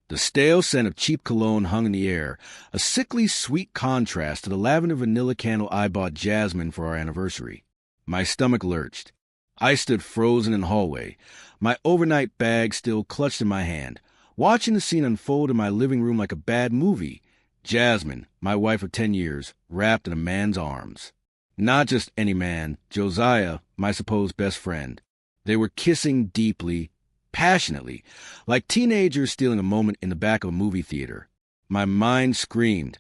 The stale scent of cheap cologne hung in the air, a sickly sweet contrast to the lavender vanilla candle I bought Jasmine for our anniversary. My stomach lurched. I stood frozen in the hallway, my overnight bag still clutched in my hand, watching the scene unfold in my living room like a bad movie. Jasmine, my wife of 10 years, wrapped in a man's arms. Not just any man, Josiah, my supposed best friend. They were kissing deeply, passionately, like teenagers stealing a moment in the back of a movie theater. My mind screamed.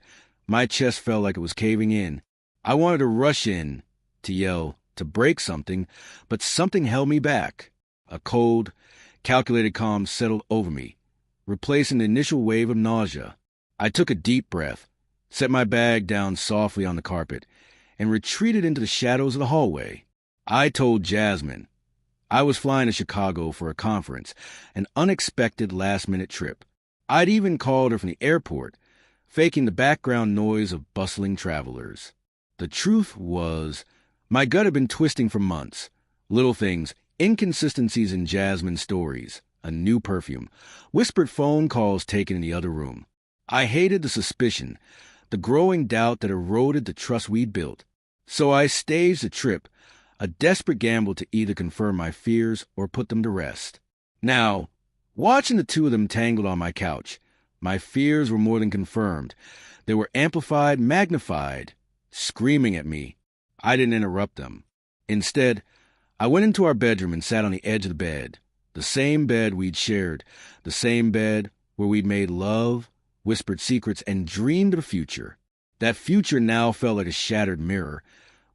My chest felt like it was caving in. I wanted to rush in, to yell, to break something, but something held me back. A cold, calculated calm settled over me, replacing the initial wave of nausea. I took a deep breath, set my bag down softly on the carpet, and retreated into the shadows of the hallway. I told Jasmine I was flying to Chicago for a conference, an unexpected last-minute trip. I'd even called her from the airport, faking the background noise of bustling travelers. The truth was, my gut had been twisting for months. Little things, inconsistencies in Jasmine's stories, a new perfume, whispered phone calls taken in the other room. I hated the suspicion, the growing doubt that eroded the trust we'd built. So I staged the trip, a desperate gamble to either confirm my fears or put them to rest. Now, watching the two of them tangled on my couch, my fears were more than confirmed. They were amplified, magnified, screaming at me. I didn't interrupt them. Instead, I went into our bedroom and sat on the edge of the bed, the same bed we'd shared, the same bed where we'd made love, whispered secrets, and dreamed of the future. That future now felt like a shattered mirror,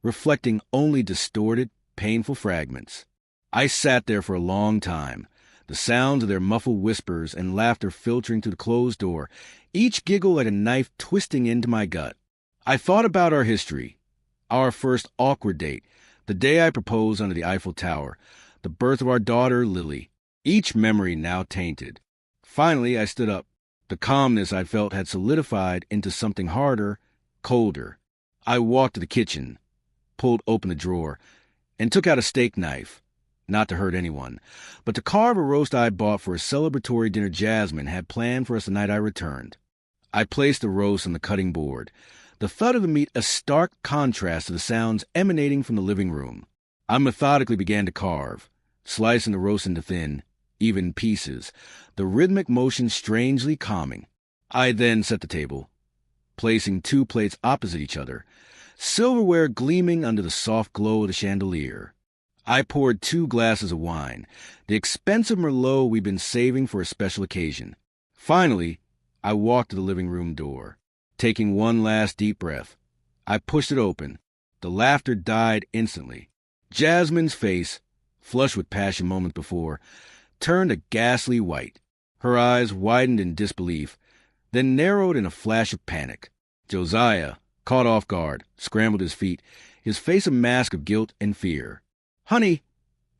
reflecting only distorted, painful fragments. I sat there for a long time, the sounds of their muffled whispers and laughter filtering through the closed door, each giggle like a knife twisting into my gut. I thought about our history, our first awkward date, the day I proposed under the Eiffel Tower, the birth of our daughter, Lily, each memory now tainted. Finally, I stood up. The calmness I felt had solidified into something harder, colder. I walked to the kitchen, pulled open the drawer, and took out a steak knife, not to hurt anyone, but to carve a roast I bought for a celebratory dinner Jasmine had planned for us the night I returned. I placed the roast on the cutting board, the thud of the meat a stark contrast to the sounds emanating from the living room. I methodically began to carve, slicing the roast into thin, even pieces, the rhythmic motion strangely calming. I then set the table, placing two plates opposite each other, silverware gleaming under the soft glow of the chandelier. I poured 2 glasses of wine, the expensive Merlot we'd been saving for a special occasion. Finally, I walked to the living room door. Taking one last deep breath, I pushed it open. The laughter died instantly. Jasmine's face, flushed with passion moments before, turned a ghastly white. Her eyes widened in disbelief, then narrowed in a flash of panic. Josiah, caught off guard, scrambled his feet, his face a mask of guilt and fear. "Honey,"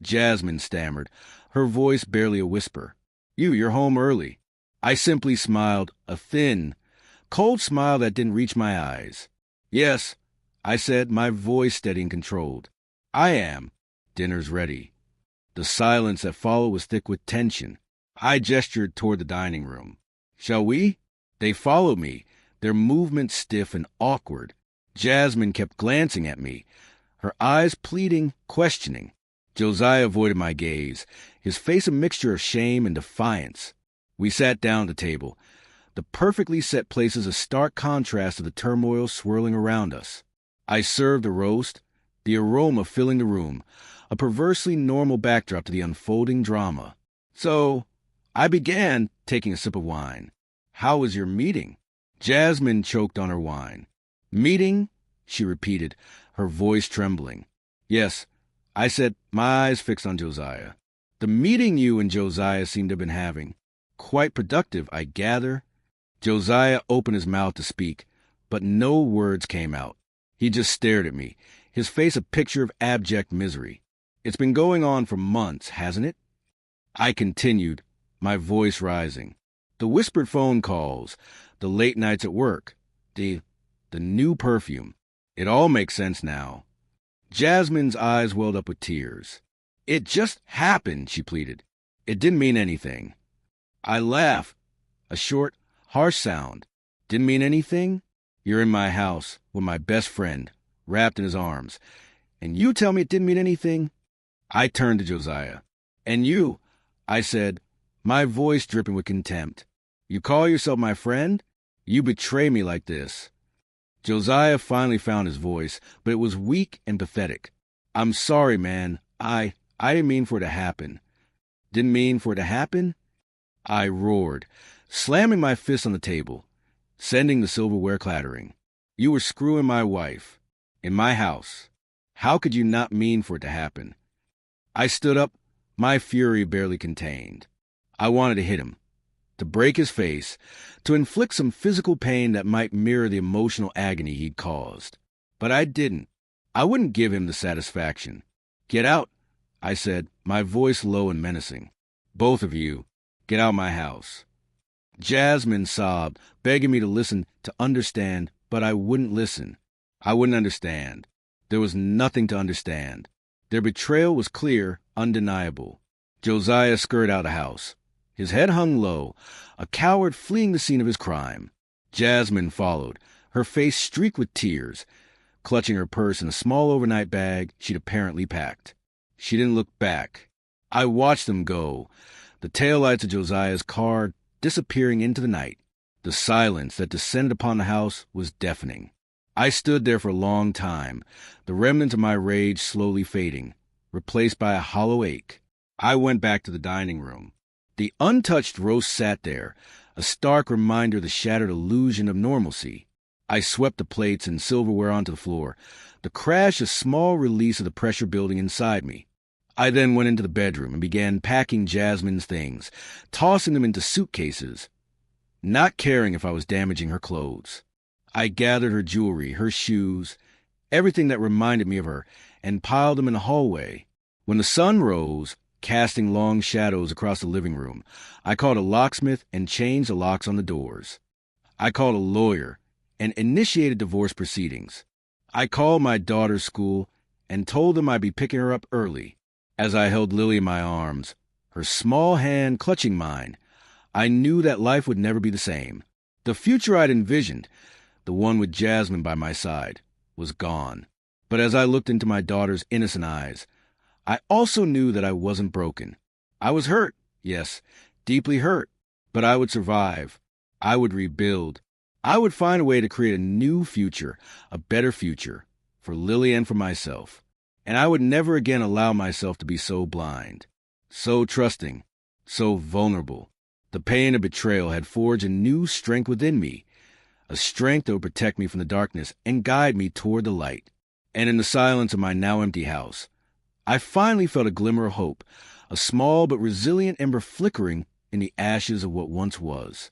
Jasmine stammered, her voice barely a whisper. You're home early." I simply smiled, a thin, cold smile that didn't reach my eyes. "Yes," I said, my voice steady and controlled. "I am. Dinner's ready." The silence that followed was thick with tension. I gestured toward the dining room. "Shall we?" They followed me, their movements stiff and awkward. Jasmine kept glancing at me, her eyes pleading, questioning. Josiah avoided my gaze, his face a mixture of shame and defiance. We sat down at the table, the perfectly set places a stark contrast to the turmoil swirling around us. I served the roast, the aroma filling the room, a perversely normal backdrop to the unfolding drama. "So," I began, taking a sip of wine. "How was your meeting?" Jasmine choked on her wine. "Meeting?" she repeated, her voice trembling. "Yes," I said, my eyes fixed on Josiah. "The meeting you and Josiah seem to have been having. Quite productive, I gather." Josiah opened his mouth to speak, but no words came out. He just stared at me, his face a picture of abject misery. "It's been going on for months, hasn't it?" I continued, my voice rising. "The whispered phone calls, the late nights at work, the new perfume. It all makes sense now." Jasmine's eyes welled up with tears. "It just happened," she pleaded. "It didn't mean anything." I laughed. A short, harsh sound. Didn't mean anything? You're in my house with my best friend, wrapped in his arms. And you tell me it didn't mean anything? I turned to Josiah. And you, I said, my voice dripping with contempt. You call yourself my friend? You betray me like this. Josiah finally found his voice, but it was weak and pathetic. I'm sorry, man. I didn't mean for it to happen. Didn't mean for it to happen? I roared, slamming my fist on the table, sending the silverware clattering. You were screwing my wife. In my house. How could you not mean for it to happen? I stood up, my fury barely contained. I wanted to hit him, to break his face, to inflict some physical pain that might mirror the emotional agony he'd caused. But I didn't. I wouldn't give him the satisfaction. Get out, I said, my voice low and menacing. Both of you, get out of my house. Jasmine sobbed, begging me to listen, to understand, but I wouldn't listen. I wouldn't understand. There was nothing to understand. Their betrayal was clear, undeniable. Josiah scurried out of the house. His head hung low, a coward fleeing the scene of his crime. Jasmine followed, her face streaked with tears, clutching her purse in a small overnight bag she'd apparently packed. She didn't look back. I watched them go, the taillights of Josiah's car disappearing into the night. The silence that descended upon the house was deafening. I stood there for a long time, the remnants of my rage slowly fading, replaced by a hollow ache. I went back to the dining room. The untouched roast sat there, a stark reminder of the shattered illusion of normalcy. I swept the plates and silverware onto the floor, the crash a small release of the pressure building inside me. I then went into the bedroom and began packing Jasmine's things, tossing them into suitcases, not caring if I was damaging her clothes. I gathered her jewelry, her shoes, everything that reminded me of her, and piled them in the hallway. When the sun rose, casting long shadows across the living room, I called a locksmith and changed the locks on the doors. I called a lawyer and initiated divorce proceedings. I called my daughter's school and told them I'd be picking her up early. As I held Lily in my arms, her small hand clutching mine, I knew that life would never be the same. The future I'd envisioned, the one with Jasmine by my side, was gone. But as I looked into my daughter's innocent eyes, I also knew that I wasn't broken. I was hurt, yes, deeply hurt, but I would survive. I would rebuild. I would find a way to create a new future, a better future, for Lily and for myself. And I would never again allow myself to be so blind, so trusting, so vulnerable. The pain of betrayal had forged a new strength within me, a strength that would protect me from the darkness and guide me toward the light. And in the silence of my now empty house, I finally felt a glimmer of hope, a small but resilient ember flickering in the ashes of what once was.